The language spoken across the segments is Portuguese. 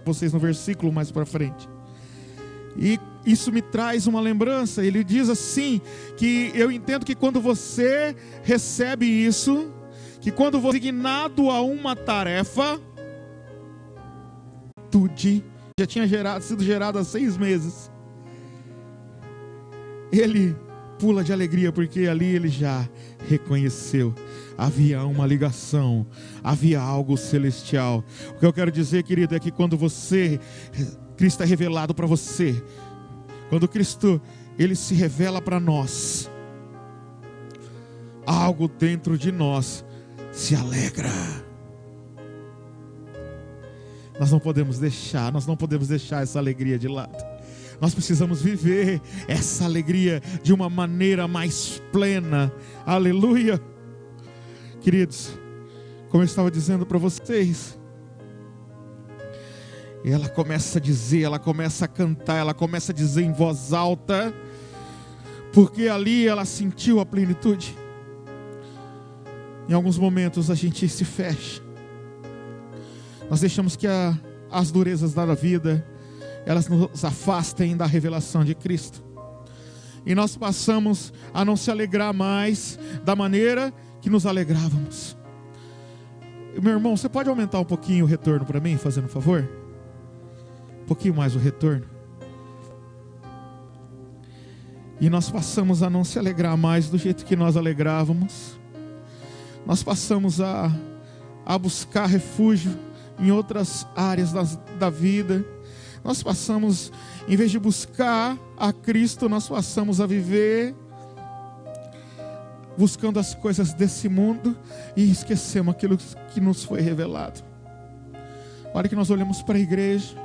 Vocês no versículo mais para frente. E isso me traz uma lembrança. Ele diz assim, que eu entendo que quando você recebe isso, que quando você é designado a uma tarefa, já tinha sido gerado há 6 meses, ele pula de alegria, porque ali ele já reconheceu, havia uma ligação, havia algo celestial. O que eu quero dizer, querido, é que quando Cristo é revelado para você, quando Cristo ele se revela para nós, algo dentro de nós se alegra. Nós não podemos deixar essa alegria de lado. Nós precisamos viver essa alegria de uma maneira mais plena. Aleluia. Queridos, como eu estava dizendo para vocês, ela começa a dizer, ela começa a cantar, ela começa a dizer em voz alta, porque ali ela sentiu a plenitude. Em alguns momentos a gente se fecha, nós deixamos que as durezas da vida, elas nos afastem da revelação de Cristo, e nós passamos a não se alegrar mais da maneira que nos alegrávamos. Meu irmão, você pode aumentar um pouquinho o retorno para mim, fazendo um favor? Um pouquinho mais o retorno. E nós passamos a não se alegrar mais do jeito que nós alegrávamos. Nós passamos a buscar refúgio em outras áreas da vida. Nós passamos, em vez de buscar a Cristo, nós passamos a viver buscando as coisas desse mundo e esquecemos aquilo que nos foi revelado. Olha que nós olhamos para a igreja,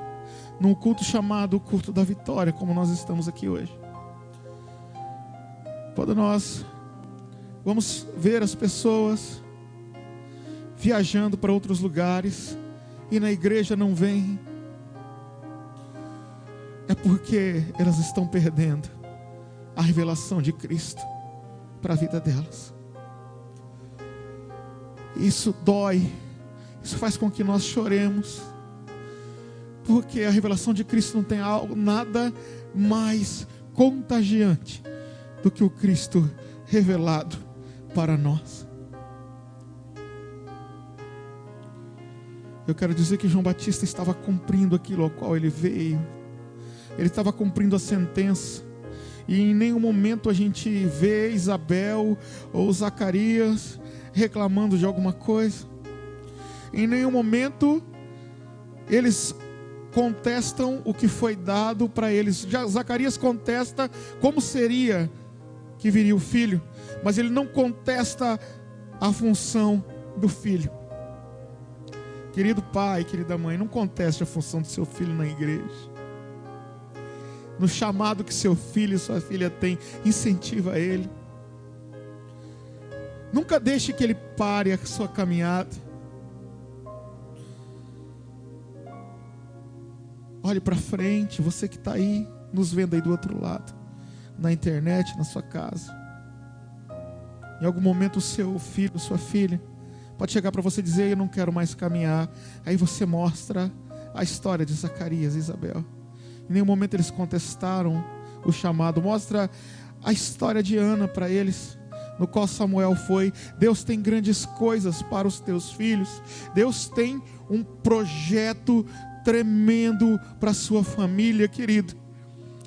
num culto chamado culto da vitória, como nós estamos aqui hoje. Quando nós vamos ver as pessoas viajando para outros lugares e na igreja não vêm, é porque elas estão perdendo a revelação de Cristo para a vida delas. Isso dói, isso faz com que nós choremos, porque a revelação de Cristo não tem nada mais contagiante do que o Cristo revelado para nós. Eu quero dizer que João Batista estava cumprindo aquilo ao qual ele veio. Ele estava cumprindo a sentença. E em nenhum momento a gente vê Isabel ou Zacarias reclamando de alguma coisa. Em nenhum momento eles contestam o que foi dado para eles. Zacarias contesta como seria que viria o filho, mas ele não contesta a função do filho. Querido pai, querida mãe, não conteste a função do seu filho na igreja. No chamado que seu filho e sua filha têm, incentiva ele. Nunca deixe que ele pare a sua caminhada. Olhe para frente, você que está aí, nos vendo aí do outro lado, na internet, na sua casa. Em algum momento o seu filho, sua filha, pode chegar para você e dizer: eu não quero mais caminhar. Aí você mostra a história de Zacarias e Isabel. Em nenhum momento eles contestaram o chamado. Mostra a história de Ana para eles, no qual Samuel foi: Deus tem grandes coisas para os teus filhos. Deus tem um projeto tremendo para a sua família, querido.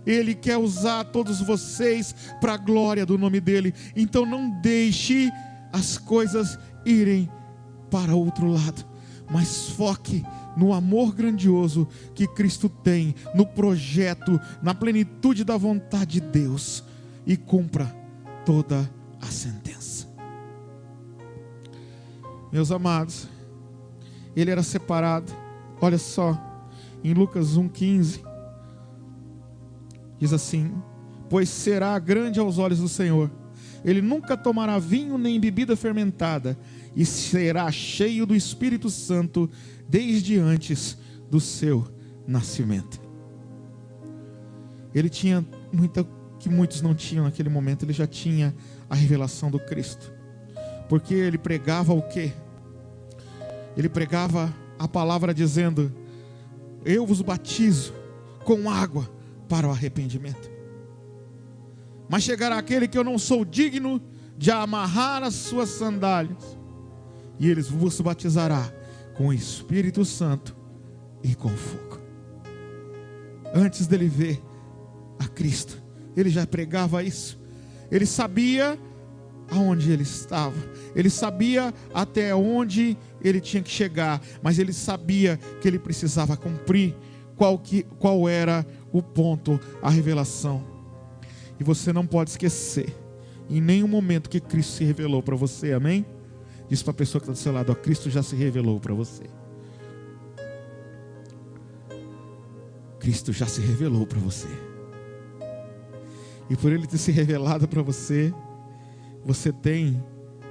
Ele quer usar todos vocês para a glória do nome dele. Então não deixe as coisas irem para outro lado, mas foque no amor grandioso que Cristo tem, no projeto, na plenitude da vontade de Deus, e cumpra toda a sentença. Meus amados, ele era separado. Olha só, em Lucas 1,15 diz assim: pois será grande aos olhos do Senhor, ele nunca tomará vinho nem bebida fermentada, e será cheio do Espírito Santo desde antes do seu nascimento. Ele tinha muita que muitos não tinham naquele momento. Ele já tinha a revelação do Cristo, porque ele pregava o quê? Ele pregava a palavra dizendo: eu vos batizo com água para o arrependimento. Mas chegará aquele que eu não sou digno de amarrar as suas sandálias, e ele vos batizará com o Espírito Santo e com fogo. Antes dele ver a Cristo, ele já pregava isso. Ele sabia aonde ele estava, ele sabia até onde ele tinha que chegar, mas ele sabia que ele precisava cumprir qual era o ponto, a revelação. E você não pode esquecer em nenhum momento que Cristo se revelou para você, amém? Diz para a pessoa que está do seu lado: ó, Cristo já se revelou para você. Cristo já se revelou para você. E por Ele ter se revelado para você, você tem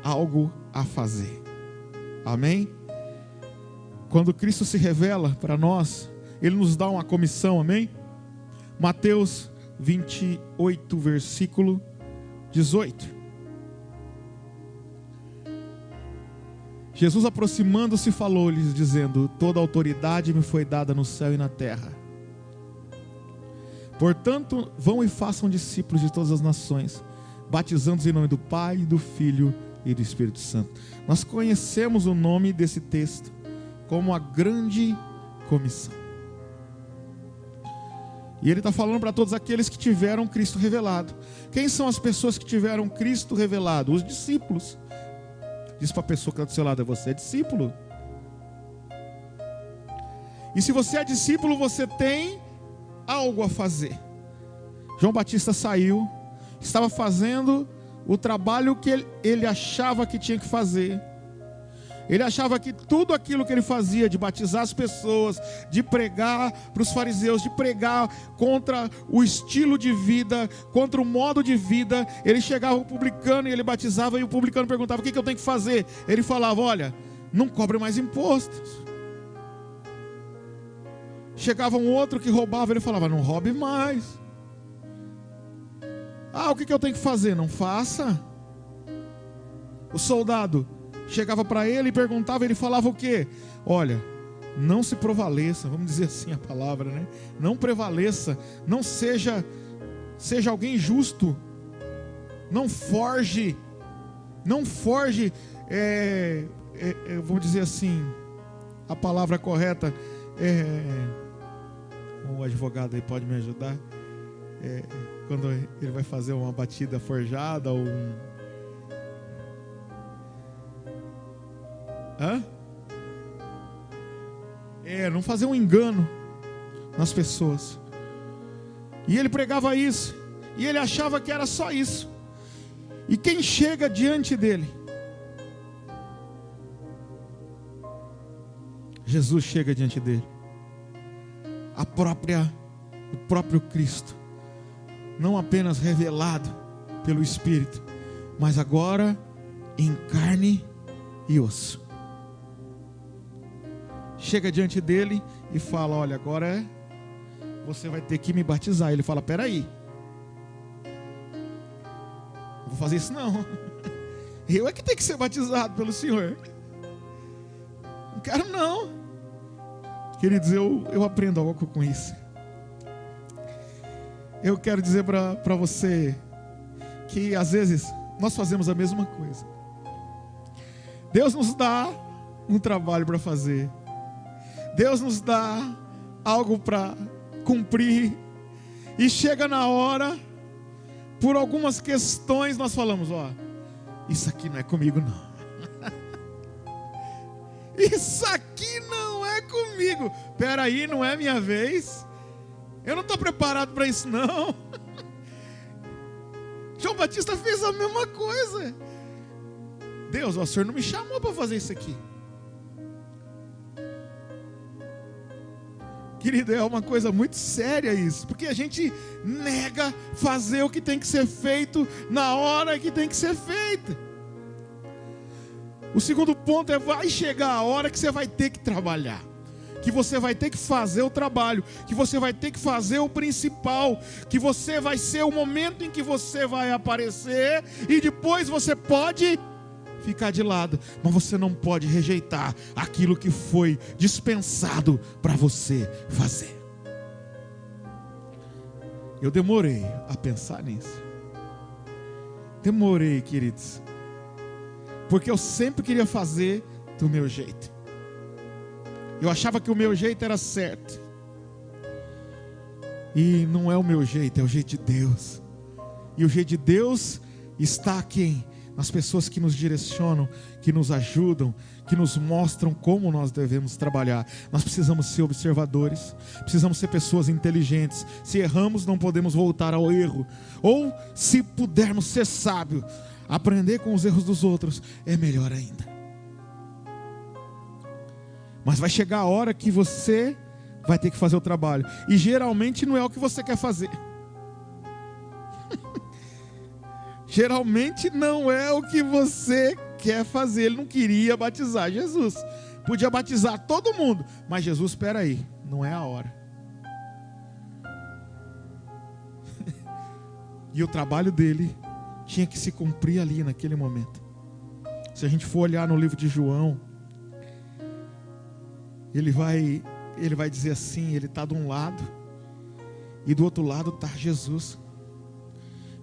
algo a fazer. Amém? Quando Cristo se revela para nós, Ele nos dá uma comissão, amém? Mateus 28, versículo 18. Jesus, aproximando-se, falou-lhes, dizendo: toda autoridade me foi dada no céu e na terra. Portanto, vão e façam discípulos de todas as nações, batizando-os em nome do Pai, do Filho e do Espírito Santo. Nós conhecemos o nome desse texto como a grande comissão. E ele está falando para todos aqueles que tiveram Cristo revelado. Quem são as pessoas que tiveram Cristo revelado? Os discípulos. Diz para a pessoa que está do seu lado: você é discípulo. E se você é discípulo, você tem algo a fazer. João Batista saiu, estava fazendo o trabalho que ele achava que tinha que fazer. Ele achava que tudo aquilo que ele fazia, de batizar as pessoas, de pregar para os fariseus, de pregar contra o estilo de vida, contra o modo de vida, ele chegava ao publicano e ele batizava, e o publicano perguntava: o que eu tenho que fazer? Ele falava: olha, não cobre mais impostos. Chegava um outro que roubava, ele falava: não roube mais. Ah, o que eu tenho que fazer? Não faça. O soldado chegava para ele e perguntava, ele falava o quê? Olha, não se prevaleça, vamos dizer assim a palavra, né? Não prevaleça, não seja alguém justo, não forge, vamos dizer assim, a palavra correta, o advogado aí pode me ajudar, quando ele vai fazer uma batida forjada ou não fazer um engano nas pessoas. E ele pregava isso, e ele achava que era só isso. E quem chega diante dele? Jesus chega diante dele. O próprio Cristo, não apenas revelado pelo Espírito, mas agora em carne e osso. Chega diante dele e fala: olha, agora você vai ter que me batizar. Ele fala: peraí, não vou fazer isso não. Eu é que tenho que ser batizado pelo Senhor. Não quero não. Queridos, eu aprendo algo com isso. Eu quero dizer para você que às vezes nós fazemos a mesma coisa. Deus nos dá um trabalho para fazer. Deus nos dá algo para cumprir. E chega na hora, por algumas questões nós falamos: ó, isso aqui não é comigo não. Isso aqui não é comigo. Peraí, não é minha vez. Eu não estou preparado para isso não. João Batista fez a mesma coisa. Deus, o Senhor não me chamou para fazer isso aqui. Querido, é uma coisa muito séria isso, porque a gente nega fazer o que tem que ser feito na hora que tem que ser feito. O segundo ponto é: vai chegar a hora que você vai ter que trabalhar, que você vai ter que fazer o trabalho, que você vai ter que fazer o principal, que você vai ser o momento em que você vai aparecer, e depois você pode ficar de lado, mas você não pode rejeitar aquilo que foi dispensado para você fazer. Eu demorei a pensar nisso. Demorei, queridos, porque eu sempre queria fazer do meu jeito. Eu achava que o meu jeito era certo. E não é o meu jeito, é o jeito de Deus. E o jeito de Deus está aqui nas pessoas que nos direcionam, que nos ajudam, que nos mostram como nós devemos trabalhar. Nós precisamos ser observadores, precisamos ser pessoas inteligentes. Se erramos, não podemos voltar ao erro. Ou se pudermos ser sábios, aprender com os erros dos outros, é melhor ainda. Mas vai chegar a hora que você vai ter que fazer o trabalho. E geralmente não é o que você quer fazer. Geralmente não é o que você quer fazer. Ele não queria batizar Jesus. Podia batizar todo mundo. Mas Jesus, espera aí, não é a hora. E o trabalho dele tinha que se cumprir ali naquele momento. Se a gente for olhar no livro de João, ele vai dizer assim, ele está de um lado e do outro lado está Jesus.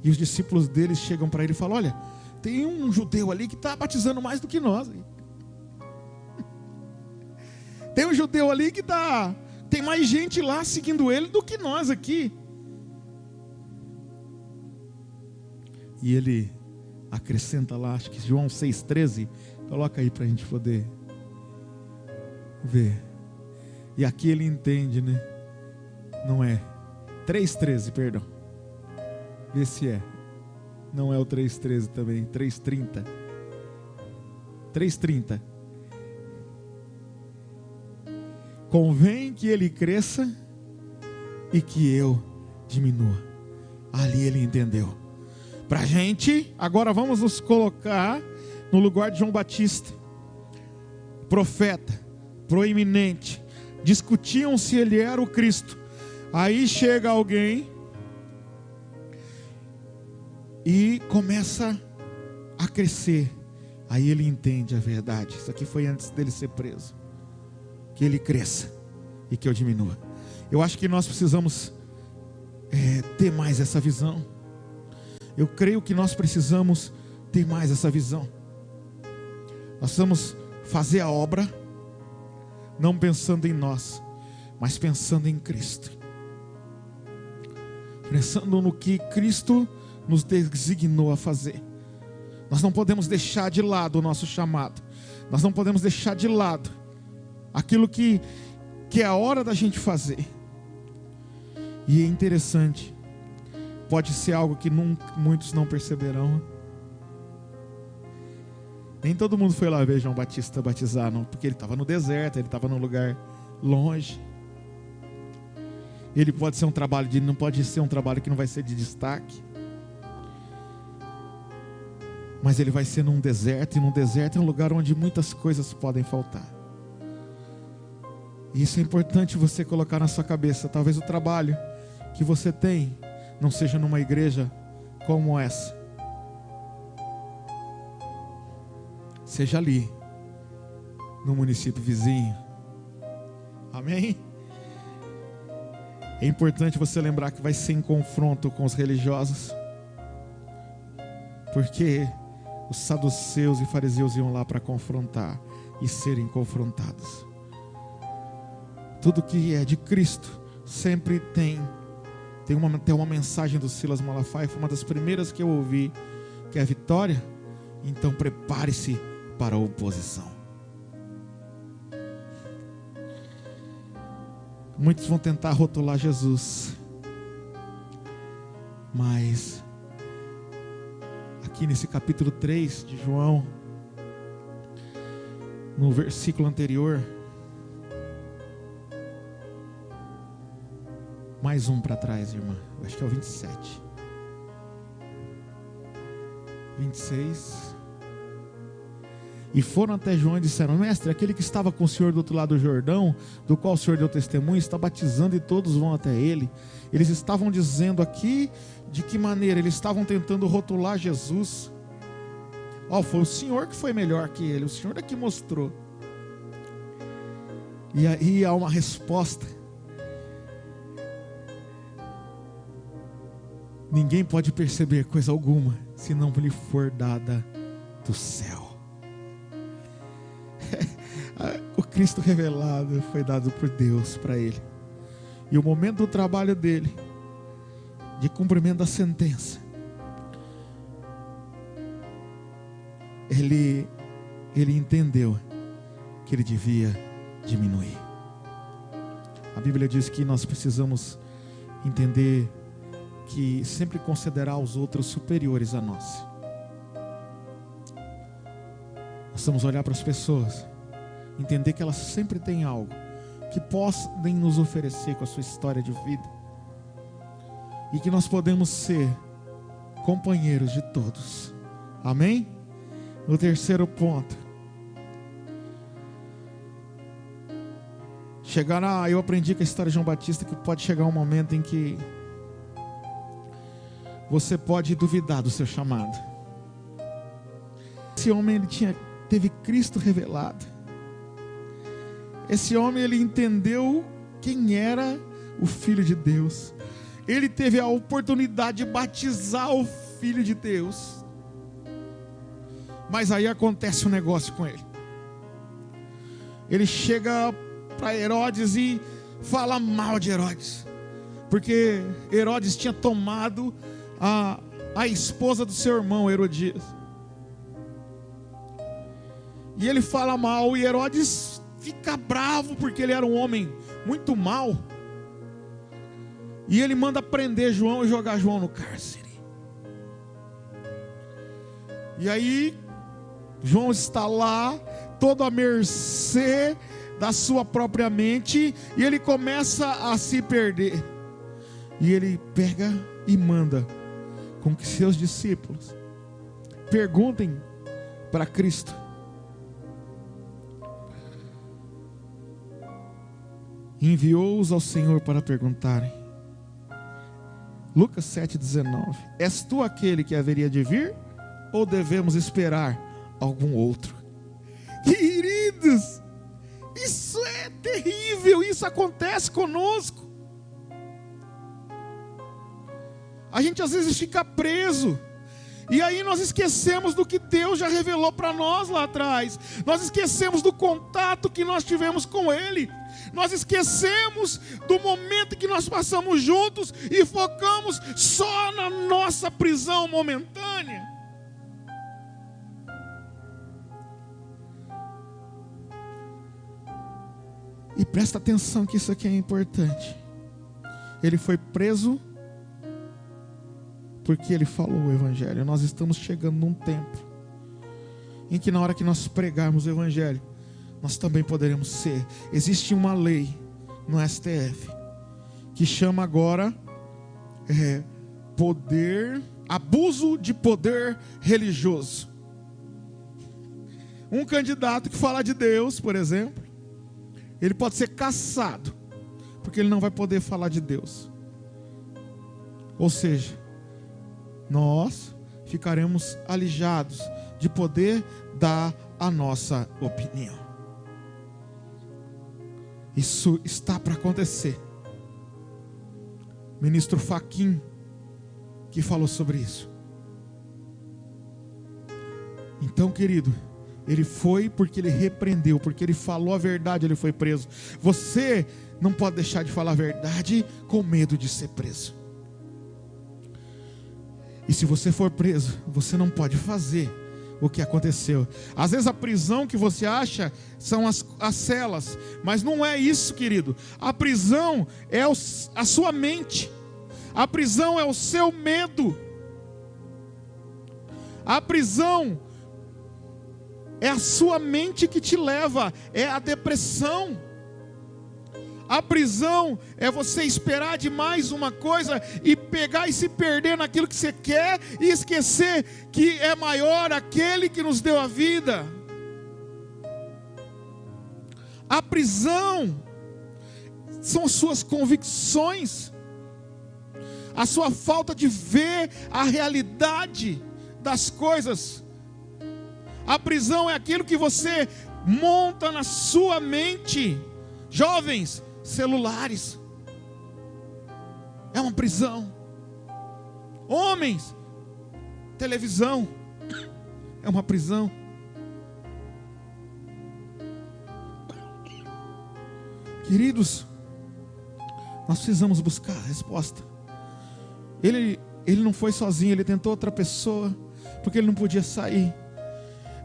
E os discípulos deles chegam para ele e falam: olha, tem um judeu ali que está batizando mais do que nós. Tem um judeu ali que tem mais gente lá seguindo ele do que nós aqui. E ele acrescenta lá, acho que João 6,13, coloca aí para a gente poder ver. E aqui ele entende, né? Não é 3,13, perdão. Vê se é. Não é o 3,13 também, 3,30. 3,30. Convém que ele cresça e que eu diminua. Ali ele entendeu. Pra gente, agora vamos nos colocar no lugar de João Batista, profeta, proeminente. Discutiam se ele era o Cristo. Aí chega alguém e começa a crescer. Aí ele entende a verdade. Isso aqui foi antes dele ser preso. Que ele cresça e que eu diminua. Eu acho que nós precisamos ter mais essa visão. Eu creio que nós precisamos ter mais essa visão. Nós precisamos fazer a obra, não pensando em nós, mas pensando em Cristo. Pensando no que Cristo nos designou a fazer. Nós não podemos deixar de lado o nosso chamado. Nós não podemos deixar de lado aquilo que é a hora da gente fazer. E é interessante, pode ser algo que muitos não perceberão. Nem todo mundo foi lá ver João Batista batizar, não, porque ele estava no deserto, ele estava num lugar longe. Ele pode ser um trabalho não pode ser um trabalho que não vai ser de destaque. Mas ele vai ser num deserto, e num deserto é um lugar onde muitas coisas podem faltar. E isso é importante você colocar na sua cabeça. Talvez o trabalho que você tem não seja numa igreja como essa. Seja ali, no município vizinho. Amém? É importante você lembrar que vai ser em confronto com os religiosos. Porque os saduceus e fariseus iam lá para confrontar e serem confrontados. Tudo que é de Cristo sempre tem uma mensagem do Silas Malafaia. Foi uma das primeiras que eu ouvi, que é a vitória. Então prepare-se para a oposição. Muitos vão tentar rotular Jesus, mas aqui nesse capítulo 3 de João, no versículo anterior, mais um para trás, irmã, eu acho que é o 27, 26. E foram até João e disseram: mestre, aquele que estava com o Senhor do outro lado do Jordão, do qual o Senhor deu testemunho, está batizando e todos vão até ele. Eles estavam dizendo aqui de que maneira? Eles estavam tentando rotular Jesus. Foi o Senhor que foi melhor que ele, o Senhor é que mostrou. E aí há uma resposta. Ninguém pode perceber coisa alguma se não lhe for dada do céu. O Cristo revelado foi dado por Deus para ele. E o momento do trabalho dele, de cumprimento da sentença, ele entendeu que ele devia diminuir. A Bíblia diz que nós precisamos entender que sempre considerar os outros superiores a nós. Nós vamos olhar para as pessoas, entender que elas sempre têm algo que podem nos oferecer com a sua história de vida, e que nós podemos ser companheiros de todos. Amém? No terceiro ponto, eu aprendi com a história de João Batista que pode chegar um momento em que você pode duvidar do seu chamado. Esse homem teve Cristo revelado. Esse homem ele entendeu quem era o Filho de Deus. Ele teve a oportunidade de batizar o Filho de Deus. Mas aí acontece um negócio com ele. Ele chega para Herodes e fala mal de Herodes, porque Herodes tinha tomado a esposa do seu irmão Herodias. E ele fala mal, e Herodes fica bravo, porque ele era um homem muito mau. E ele manda prender João e jogar João no cárcere. E aí João está lá, todo à mercê da sua própria mente, e ele começa a se perder. E ele pega e manda com que seus discípulos perguntem para Cristo. Enviou-os ao Senhor para perguntarem. Lucas 7,19. És tu aquele que haveria de vir, ou devemos esperar algum outro? Queridos, isso é terrível. Isso acontece conosco. A gente às vezes fica preso, e aí nós esquecemos do que Deus já revelou para nós lá atrás. Nós esquecemos do contato que nós tivemos com Ele. Nós esquecemos do momento que nós passamos juntos e focamos só na nossa prisão momentânea. E presta atenção que isso aqui é importante. Ele foi preso porque ele falou o Evangelho. Nós estamos chegando num tempo em que na hora que nós pregarmos o Evangelho, nós também poderemos ser. Existe uma lei no STF que chama agora abuso de poder religioso. Um candidato que fala de Deus, por exemplo, ele pode ser cassado, porque ele não vai poder falar de Deus. Ou seja, nós ficaremos alijados de poder dar a nossa opinião. Isso está para acontecer. Ministro Fachin, que falou sobre isso. Então, querido, ele foi porque ele repreendeu, porque ele falou a verdade, ele foi preso. Você não pode deixar de falar a verdade com medo de ser preso. E se você for preso, você não pode fazer o que aconteceu. Às vezes a prisão que você acha são as celas, mas não é isso, querido. A prisão é a sua mente. A prisão é o seu medo. A prisão é a sua mente que te leva, é a depressão. A prisão é você esperar demais uma coisa e pegar e se perder naquilo que você quer e esquecer que é maior aquele que nos deu a vida. A prisão são as suas convicções, a sua falta de ver a realidade das coisas A prisão é aquilo que você monta na sua mente. Jovens, celulares é uma prisão. Homens, televisão é uma prisão. Queridos, nós precisamos buscar a resposta. Ele não foi sozinho, ele tentou outra pessoa, porque ele não podia sair.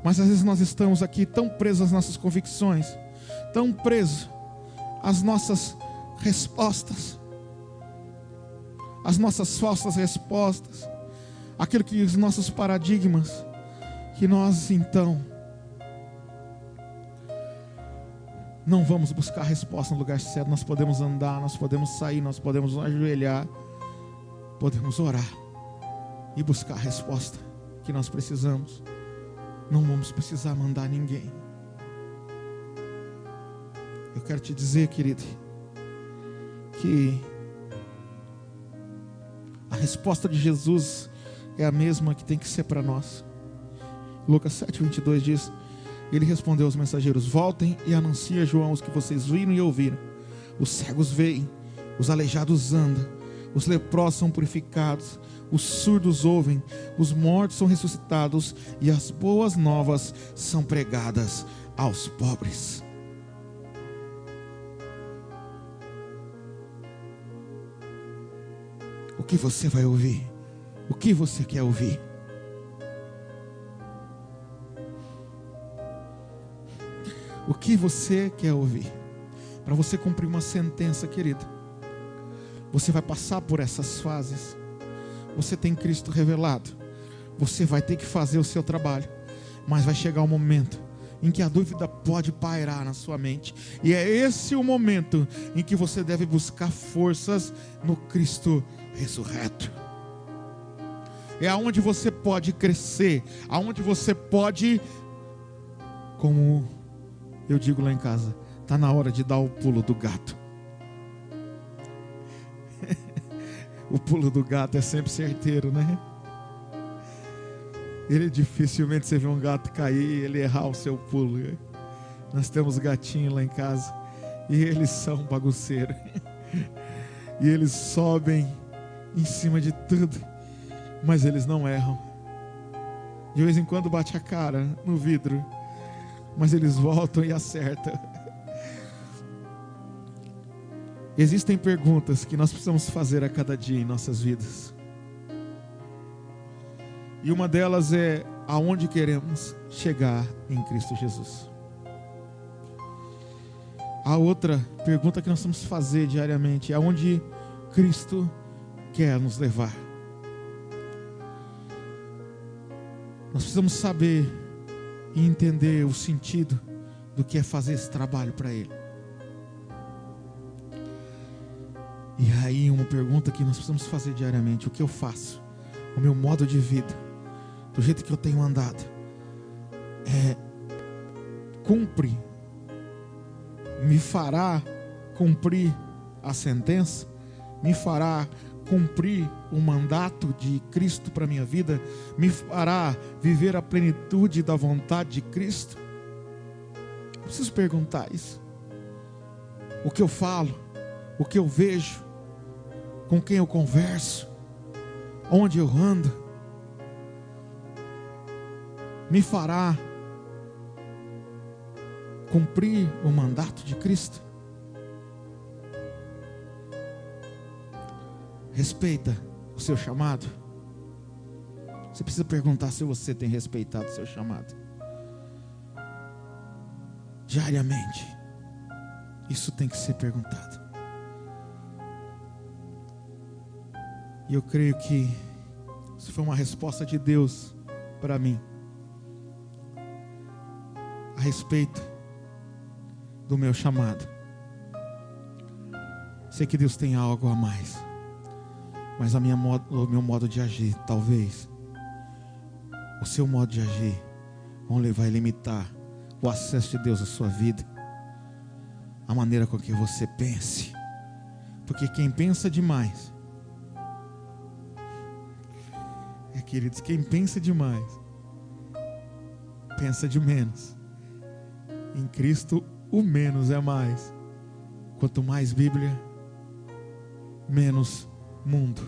Mas às vezes nós estamos aqui tão presos às nossas convicções, tão presos às nossas respostas, às nossas falsas respostas, aquilo que os nossos paradigmas, que nós então não vamos buscar a resposta no lugar certo. Nós podemos andar, nós podemos sair, nós podemos ajoelhar, podemos orar e buscar a resposta que nós precisamos. Não vamos precisar mandar ninguém. Eu quero te dizer, querido, que a resposta de Jesus é a mesma que tem que ser para nós. Lucas 7:22 diz: ele respondeu aos mensageiros: voltem e anunciem a João os que vocês viram e ouviram. Os cegos veem, os aleijados andam, os leprosos são purificados, os surdos ouvem, os mortos são ressuscitados e as boas novas são pregadas aos pobres. O que você vai ouvir? O que você quer ouvir? O que você quer ouvir? Para você cumprir uma sentença, querido, você vai passar por essas fases. Você tem Cristo revelado, você vai ter que fazer o seu trabalho, mas vai chegar um momento em que a dúvida pode pairar na sua mente, e é esse o momento em que você deve buscar forças no Cristo ressurreto. É aonde você pode crescer, aonde você pode, como eu digo lá em casa, está na hora de dar o pulo do gato. O pulo do gato é sempre certeiro, né? Ele dificilmente você vê um gato cair e ele errar o seu pulo. Nós temos gatinhos lá em casa e eles são bagunceiros. E eles sobem em cima de tudo, mas eles não erram. De vez em quando bate a cara no vidro, mas eles voltam e acertam. Existem perguntas que nós precisamos fazer a cada dia em nossas vidas. E uma delas é: aonde queremos chegar em Cristo Jesus? A outra pergunta que nós precisamos fazer diariamente é: aonde Cristo quer nos levar? Nós precisamos saber e entender o sentido do que é fazer esse trabalho para Ele. E aí uma pergunta que nós precisamos fazer diariamente: o que eu faço? O meu modo de vida, do jeito que eu tenho andado, cumpre, me fará cumprir a sentença? Me fará cumprir o mandato de Cristo para a minha vida? Me fará viver a plenitude da vontade de Cristo? Eu preciso perguntar isso. O que eu falo, o que eu vejo, com quem eu converso, onde eu ando, me fará cumprir o mandato de Cristo? Respeita o seu chamado? Você precisa perguntar se você tem respeitado o seu chamado. Diariamente, isso tem que ser perguntado. E eu creio que isso foi uma resposta de Deus para mim, a respeito do meu chamado. Sei que Deus tem algo a mais, mas o meu modo de agir, talvez o seu modo de agir, vai limitar o acesso de Deus à sua vida, a maneira com que você pense. Porque quem pensa demais, queridos, quem pensa demais recompensa de menos. Em Cristo, o menos é mais. Quanto mais Bíblia, menos mundo.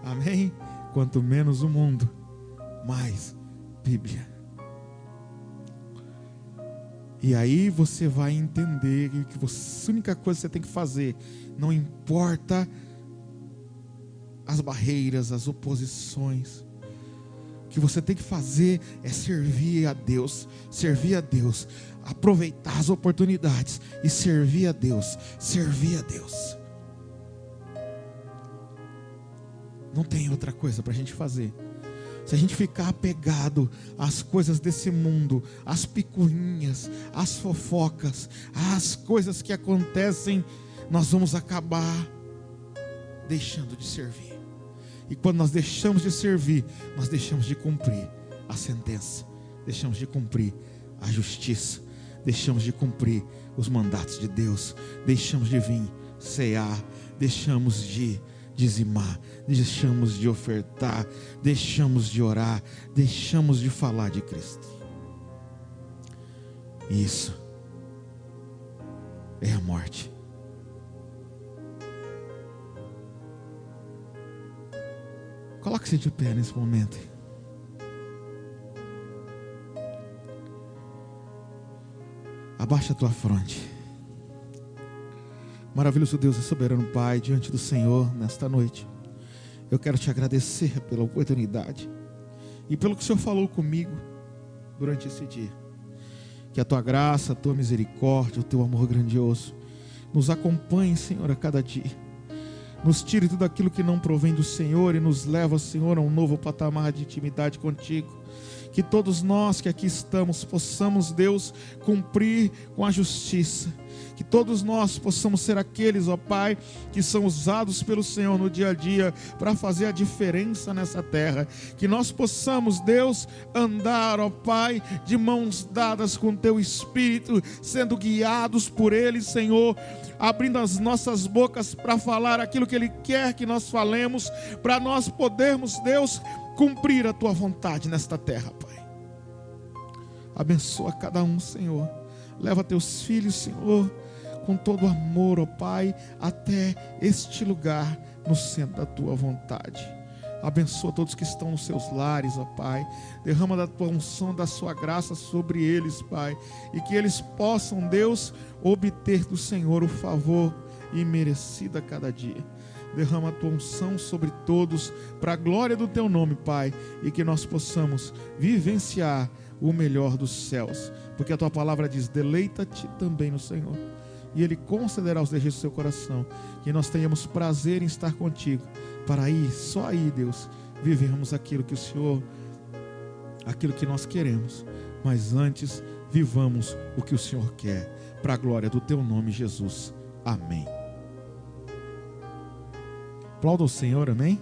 Amém? Quanto menos o mundo, mais Bíblia. E aí você vai entender que a única coisa que você tem que fazer, não importa as barreiras, as oposições, o que você tem que fazer é servir a Deus, aproveitar as oportunidades e servir a Deus. Não tem outra coisa para a gente fazer. Se a gente ficar apegado às coisas desse mundo, às picuinhas, às fofocas, às coisas que acontecem, nós vamos acabar deixando de servir. E quando nós deixamos de servir, nós deixamos de cumprir a sentença, deixamos de cumprir a justiça, deixamos de cumprir os mandatos de Deus, deixamos de vir cear, deixamos de dizimar, deixamos de ofertar, deixamos de orar, deixamos de falar de Cristo. Isso é a morte. Coloque-se de pé nesse momento. Abaixa a tua fronte. Maravilhoso Deus e soberano Pai, diante do Senhor nesta noite, eu quero te agradecer pela oportunidade e pelo que o Senhor falou comigo durante esse dia. Que a tua graça, a tua misericórdia, o teu amor grandioso nos acompanhe, Senhor, a cada dia. Nos tire tudo aquilo que não provém do Senhor e nos leva, Senhor, a um novo patamar de intimidade contigo. Que todos nós que aqui estamos possamos, Deus, cumprir com a justiça. Que todos nós possamos ser aqueles, ó Pai, que são usados pelo Senhor no dia a dia para fazer a diferença nessa terra. Que nós possamos, Deus, andar, ó Pai, de mãos dadas com Teu Espírito, sendo guiados por Ele, Senhor, abrindo as nossas bocas para falar aquilo que Ele quer que nós falemos, para nós podermos, Deus, cumprir a Tua vontade nesta terra, Pai. Abençoa cada um, Senhor. Leva Teus filhos, Senhor, com todo amor, ó Pai, até este lugar no centro da Tua vontade. Abençoa todos que estão nos seus lares, ó Pai. Derrama da Tua unção, da Sua graça sobre eles, Pai. E que eles possam, Deus, obter do Senhor o favor imerecido a cada dia. Derrama a Tua unção sobre todos, para a glória do Teu nome, Pai. E que nós possamos vivenciar o melhor dos céus. Porque a Tua palavra diz: deleita-te também no Senhor, e Ele concederá os desejos do seu coração. Que nós tenhamos prazer em estar contigo, para aí, só aí, Deus, vivermos aquilo que o Senhor, aquilo que nós queremos. Mas antes, vivamos o que o Senhor quer, para a glória do Teu nome, Jesus. Amém. Aplauda o Senhor, amém?